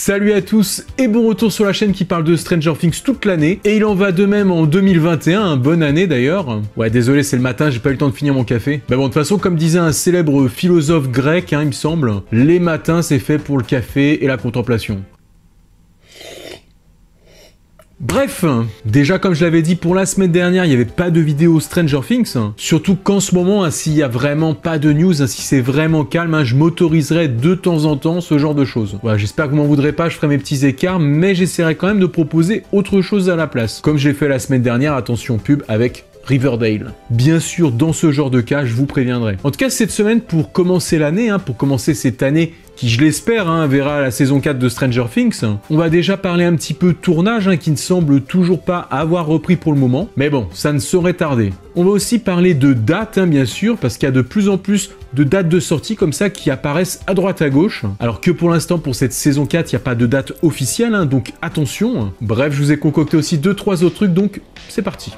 Salut à tous et bon retour sur la chaîne qui parle de Stranger Things toute l'année. Et il en va de même en 2021, bonne année d'ailleurs. Ouais, désolé, c'est le matin, j'ai pas eu le temps de finir mon café. Mais bon, de toute façon, comme disait un célèbre philosophe grec, il me semble, les matins c'est fait pour le café et la contemplation. Bref, déjà comme je l'avais dit pour la semaine dernière, il n'y avait pas de vidéo Stranger Things, surtout qu'en ce moment, s'il n'y a vraiment pas de news, si c'est vraiment calme, je m'autoriserai de temps en temps ce genre de choses. Voilà, j'espère que vous m'en voudrez pas, je ferai mes petits écarts, mais j'essaierai quand même de proposer autre chose à la place. Comme je l'ai fait la semaine dernière, attention pub avec Riverdale. Bien sûr, dans ce genre de cas, je vous préviendrai. En tout cas, cette semaine, pour commencer l'année, pour commencer cette année qui, je l'espère, verra la saison 4 de Stranger Things, on va déjà parler un petit peu tournage, qui ne semble toujours pas avoir repris pour le moment. Mais bon, ça ne saurait tarder. On va aussi parler de dates, bien sûr, parce qu'il y a de plus en plus de dates de sortie comme ça qui apparaissent à droite à gauche. Alors que pour l'instant, pour cette saison 4, il n'y a pas de date officielle, donc attention. Bref, je vous ai concocté aussi 2-3 autres trucs, donc c'est parti.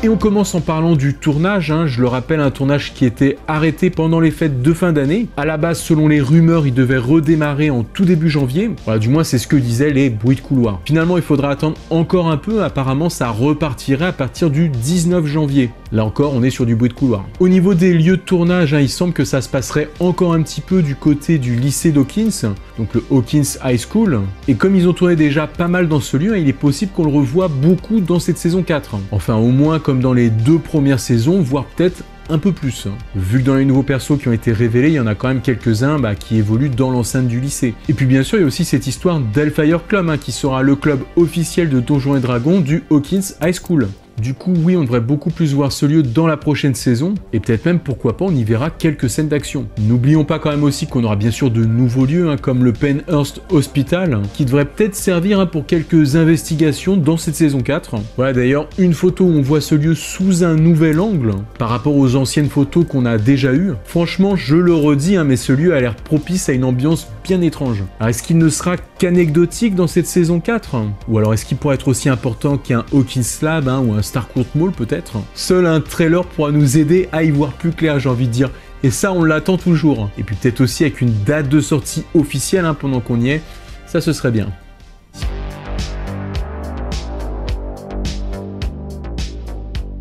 Et on commence en parlant du tournage, je le rappelle, un tournage qui était arrêté pendant les fêtes de fin d'année. À la base, selon les rumeurs, il devait redémarrer en tout début janvier. Voilà, du moins c'est ce que disaient les bruits de couloir. Finalement, il faudra attendre encore un peu, apparemment ça repartirait à partir du 19 janvier. Là encore, on est sur du bruit de couloir. Au niveau des lieux de tournage, il semble que ça se passerait encore un petit peu du côté du lycée d'Hawkins, donc le Hawkins High School. Et comme ils ont tourné déjà pas mal dans ce lieu, il est possible qu'on le revoie beaucoup dans cette saison 4. Enfin, au moins comme dans les 2 premières saisons, voire peut-être un peu plus. Vu que dans les nouveaux persos qui ont été révélés, il y en a quand même quelques-uns qui évoluent dans l'enceinte du lycée. Et puis bien sûr, il y a aussi cette histoire d'Hellfire Club, qui sera le club officiel de Donjons et Dragons du Hawkins High School. Du coup, oui, on devrait beaucoup plus voir ce lieu dans la prochaine saison, et peut-être même, pourquoi pas, on y verra quelques scènes d'action. N'oublions pas quand même aussi qu'on aura bien sûr de nouveaux lieux, comme le Penhurst Hospital, qui devrait peut-être servir pour quelques investigations dans cette saison 4. Voilà d'ailleurs une photo où on voit ce lieu sous un nouvel angle, par rapport aux anciennes photos qu'on a déjà eues. Franchement, je le redis, mais ce lieu a l'air propice à une ambiance bien étrange. Alors est-ce qu'il ne sera qu'anecdotique dans cette saison 4 ? Ou alors est-ce qu'il pourrait être aussi important qu'un Hawkins Lab, ou un Starcourt Mall peut-être? Seul un trailer pourra nous aider à y voir plus clair, j'ai envie de dire. Et ça, on l'attend toujours. Et puis peut-être aussi avec une date de sortie officielle pendant qu'on y est, ça ce serait bien.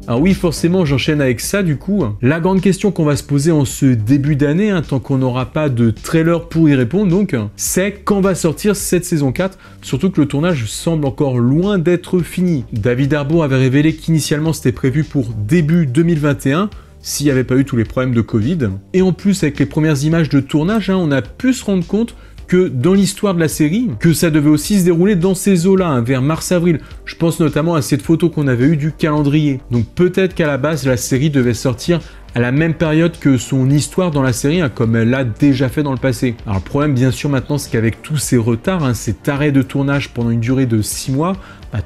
Alors oui, forcément, j'enchaîne avec ça du coup. La grande question qu'on va se poser en ce début d'année, tant qu'on n'aura pas de trailer pour y répondre donc, c'est quand va sortir cette saison 4, surtout que le tournage semble encore loin d'être fini. David Harbour avait révélé qu'initialement c'était prévu pour début 2021, s'il n'y avait pas eu tous les problèmes de Covid. Et en plus, avec les premières images de tournage, on a pu se rendre compte que dans l'histoire de la série, que ça devait aussi se dérouler dans ces eaux-là, vers mars-avril. Je pense notamment à cette photo qu'on avait eue du calendrier. Donc peut-être qu'à la base, la série devait sortir à la même période que son histoire dans la série, comme elle l'a déjà fait dans le passé. Alors le problème, bien sûr, maintenant, c'est qu'avec tous ces retards, cet arrêt de tournage pendant une durée de 6 mois,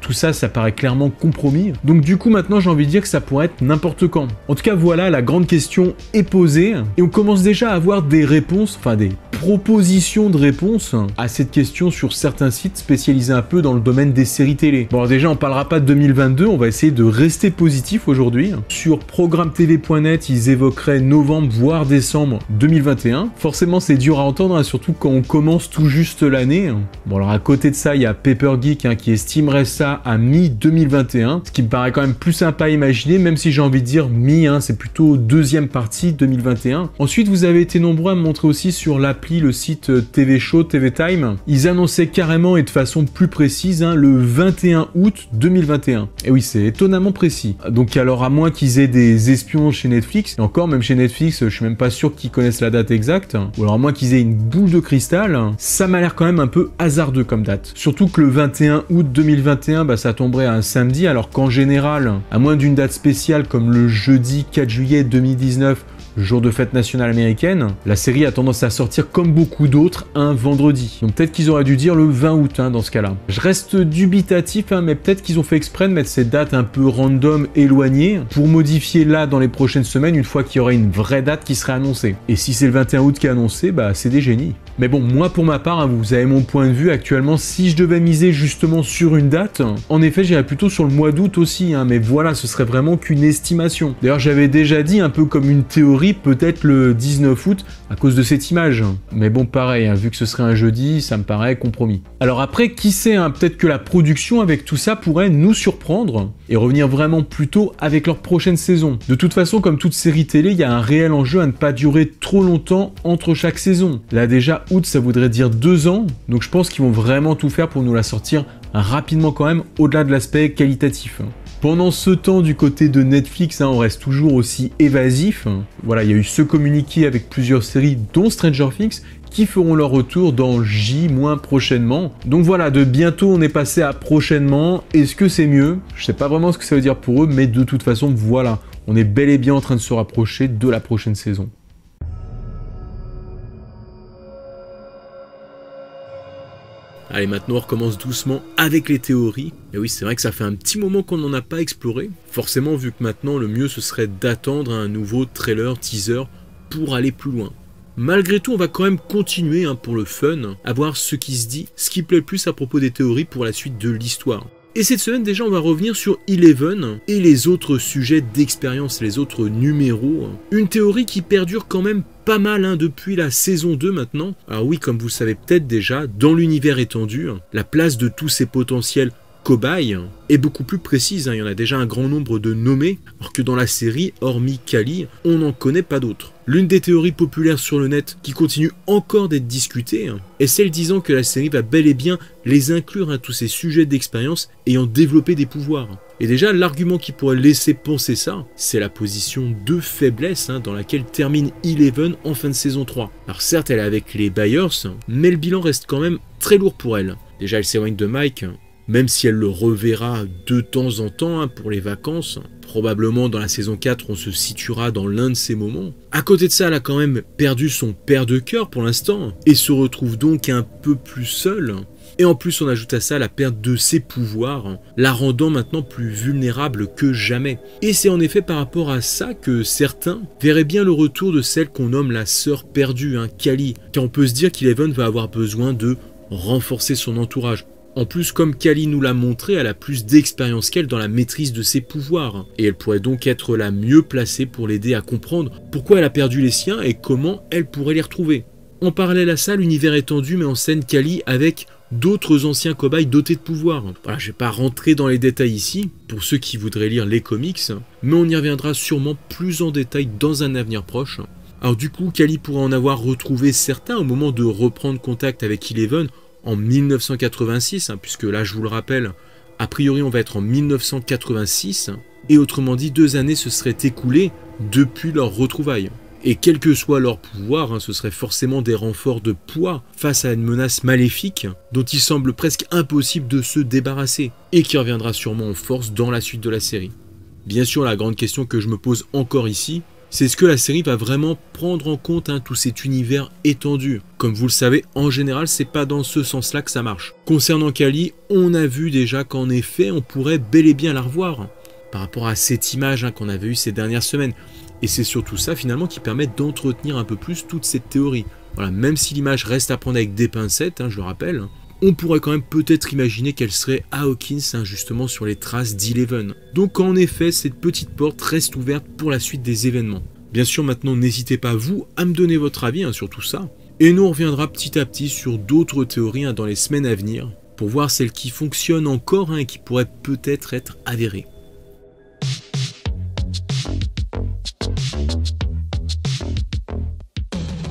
tout ça, ça paraît clairement compromis. Donc du coup, maintenant, j'ai envie de dire que ça pourrait être n'importe quand. En tout cas, voilà, la grande question est posée, et on commence déjà à avoir des réponses, enfin des propositions de réponses à cette question sur certains sites spécialisés un peu dans le domaine des séries télé. Bon, alors déjà, on parlera pas de 2022, on va essayer de rester positif aujourd'hui. Sur programmetv.net, ils évoqueraient novembre, voire décembre 2021. Forcément, c'est dur à entendre, surtout quand on commence tout juste l'année. Bon, alors à côté de ça, il y a Paper Geek qui estimerait ça à mi-2021, ce qui me paraît quand même plus sympa à imaginer, même si j'ai envie de dire mi, c'est plutôt deuxième partie 2021. Ensuite, vous avez été nombreux à me montrer aussi sur l'appli, le site TV Show, TV Time, ils annonçaient carrément et de façon plus précise le 21 août 2021. Et oui, c'est étonnamment précis. Donc alors, à moins qu'ils aient des espions chez Netflix, et encore, même chez Netflix, je suis même pas sûr qu'ils connaissent la date exacte, ou alors à moins qu'ils aient une boule de cristal, ça m'a l'air quand même un peu hasardeux comme date. Surtout que le 21 août 2021, ça tomberait à un samedi, alors qu'en général, à moins d'une date spéciale comme le jeudi 4 juillet 2019, jour de fête nationale américaine, la série a tendance à sortir comme beaucoup d'autres un vendredi. Donc peut-être qu'ils auraient dû dire le 20 août dans ce cas-là. Je reste dubitatif, mais peut-être qu'ils ont fait exprès de mettre ces dates un peu random éloignées pour modifier là dans les prochaines semaines une fois qu'il y aurait une vraie date qui serait annoncée. Et si c'est le 21 août qui est annoncé, c'est des génies. Mais bon, moi pour ma part, vous avez mon point de vue actuellement, si je devais miser justement sur une date, en effet j'irais plutôt sur le mois d'août aussi, mais voilà, ce serait vraiment qu'une estimation. D'ailleurs j'avais déjà dit un peu comme une théorie théorie peut-être le 19 août à cause de cette image. Mais bon, pareil, hein, vu que ce serait un jeudi, ça me paraît compromis. Alors après, qui sait, hein, peut-être que la production avec tout ça pourrait nous surprendre et revenir vraiment plus tôt avec leur prochaine saison. De toute façon, comme toute série télé, il y a un réel enjeu à ne pas durer trop longtemps entre chaque saison. Là déjà, août, ça voudrait dire 2 ans, donc je pense qu'ils vont vraiment tout faire pour nous la sortir rapidement quand même, au-delà de l'aspect qualitatif. Pendant ce temps, du côté de Netflix, on reste toujours aussi évasif. Voilà, il y a eu ce communiqué avec plusieurs séries, dont Stranger Things, qui feront leur retour dans J- prochainement. Donc voilà, de bientôt on est passé à prochainement. Est-ce que c'est mieux? Je sais pas vraiment ce que ça veut dire pour eux, mais de toute façon, voilà, on est bel et bien en train de se rapprocher de la prochaine saison. Allez, maintenant on recommence doucement avec les théories. Et oui, c'est vrai que ça fait un petit moment qu'on n'en a pas exploré. Forcément, vu que maintenant le mieux ce serait d'attendre un nouveau trailer, teaser, pour aller plus loin. Malgré tout, on va quand même continuer pour le fun, à voir ce qui se dit, ce qui plaît le plus à propos des théories pour la suite de l'histoire. Et cette semaine déjà, on va revenir sur Eleven et les autres sujets d'expérience, les autres numéros. Une théorie qui perdure quand même pas mal depuis la saison 2 maintenant. Alors oui, comme vous le savez peut-être déjà, dans l'univers étendu, la place de tous ces potentiels cobayes est beaucoup plus précise. Il y en a déjà un grand nombre de nommés, alors que dans la série, hormis Kali, on n'en connaît pas d'autres. L'une des théories populaires sur le net qui continue encore d'être discutée est celle disant que la série va bel et bien les inclure tous ces sujets d'expérience ayant développé des pouvoirs. Et déjà, l'argument qui pourrait laisser penser ça, c'est la position de faiblesse dans laquelle termine Eleven en fin de saison 3. Alors certes, elle est avec les Byers, mais le bilan reste quand même très lourd pour elle. Déjà, elle s'éloigne de Mike, même si elle le reverra de temps en temps pour les vacances. Probablement dans la saison 4, on se situera dans l'un de ces moments. À côté de ça, elle a quand même perdu son père de cœur pour l'instant, et se retrouve donc un peu plus seule. Et en plus, on ajoute à ça la perte de ses pouvoirs, la rendant maintenant plus vulnérable que jamais. Et c'est en effet par rapport à ça que certains verraient bien le retour de celle qu'on nomme la sœur perdue, Kali, car on peut se dire qu'Eleven va avoir besoin de renforcer son entourage. En plus, comme Kali nous l'a montré, elle a plus d'expérience qu'elle dans la maîtrise de ses pouvoirs. Et elle pourrait donc être la mieux placée pour l'aider à comprendre pourquoi elle a perdu les siens et comment elle pourrait les retrouver. En parallèle à ça, l'univers étendu met en scène Kali avec d'autres anciens cobayes dotés de pouvoirs. Voilà, je ne vais pas rentrer dans les détails ici, pour ceux qui voudraient lire les comics, mais on y reviendra sûrement plus en détail dans un avenir proche. Alors du coup, Kali pourrait en avoir retrouvé certains au moment de reprendre contact avec Eleven, en 1986, puisque là je vous le rappelle, a priori on va être en 1986, et autrement dit 2 années se seraient écoulées depuis leur retrouvaille. Et quel que soit leur pouvoir, ce serait forcément des renforts de poids face à une menace maléfique dont il semble presque impossible de se débarrasser, et qui reviendra sûrement en force dans la suite de la série. Bien sûr, la grande question que je me pose encore ici, c'est ce que la série va vraiment prendre en compte tout cet univers étendu. Comme vous le savez, en général, c'est pas dans ce sens-là que ça marche. Concernant Kali, on a vu déjà qu'en effet, on pourrait bel et bien la revoir par rapport à cette image qu'on avait eue ces dernières semaines. Et c'est surtout ça finalement qui permet d'entretenir un peu plus toute cette théorie. Voilà, même si l'image reste à prendre avec des pincettes, je le rappelle, on pourrait quand même peut-être imaginer qu'elle serait à Hawkins justement sur les traces d'Eleven. Donc en effet, cette petite porte reste ouverte pour la suite des événements. Bien sûr, maintenant, n'hésitez pas vous à me donner votre avis sur tout ça. Et nous on reviendra petit à petit sur d'autres théories dans les semaines à venir, pour voir celles qui fonctionnent encore et qui pourraient peut-être être avérées.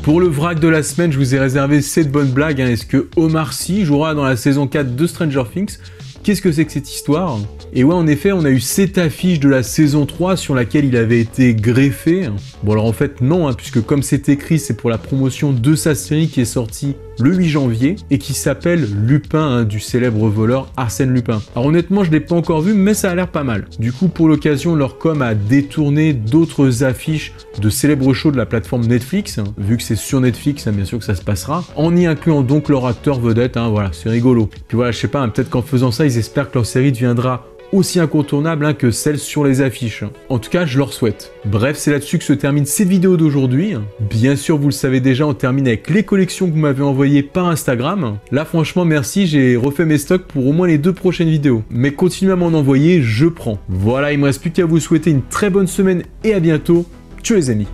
Pour le vrac de la semaine, je vous ai réservé cette bonne blague. Est-ce que Omar Sy jouera dans la saison 4 de Stranger Things? Qu'est-ce que c'est que cette histoire? Et ouais, en effet, on a eu cette affiche de la saison 3 sur laquelle il avait été greffé. Bon alors en fait non, puisque comme c'est écrit, c'est pour la promotion de sa série qui est sortie le 8 janvier et qui s'appelle Lupin, du célèbre voleur Arsène Lupin. Alors honnêtement, je ne l'ai pas encore vu, mais ça a l'air pas mal. Du coup, pour l'occasion, leur com a détourné d'autres affiches de célèbres shows de la plateforme Netflix, vu que c'est sur Netflix, bien sûr que ça se passera, en y incluant donc leur acteur vedette, voilà, c'est rigolo. Puis voilà, je sais pas, peut-être qu'en faisant ça, ils espèrent que leur série deviendra aussi incontournable que celle sur les affiches. En tout cas, je leur souhaite. Bref, c'est là-dessus que se termine cette vidéo d'aujourd'hui. Bien sûr, vous le savez déjà, on termine avec les collections que vous m'avez envoyées par Instagram. Là, franchement, merci, j'ai refait mes stocks pour au moins les 2 prochaines vidéos. Mais continuez à m'en envoyer, je prends. Voilà, il me reste plus qu'à vous souhaiter une très bonne semaine et à bientôt. Ciao les amis.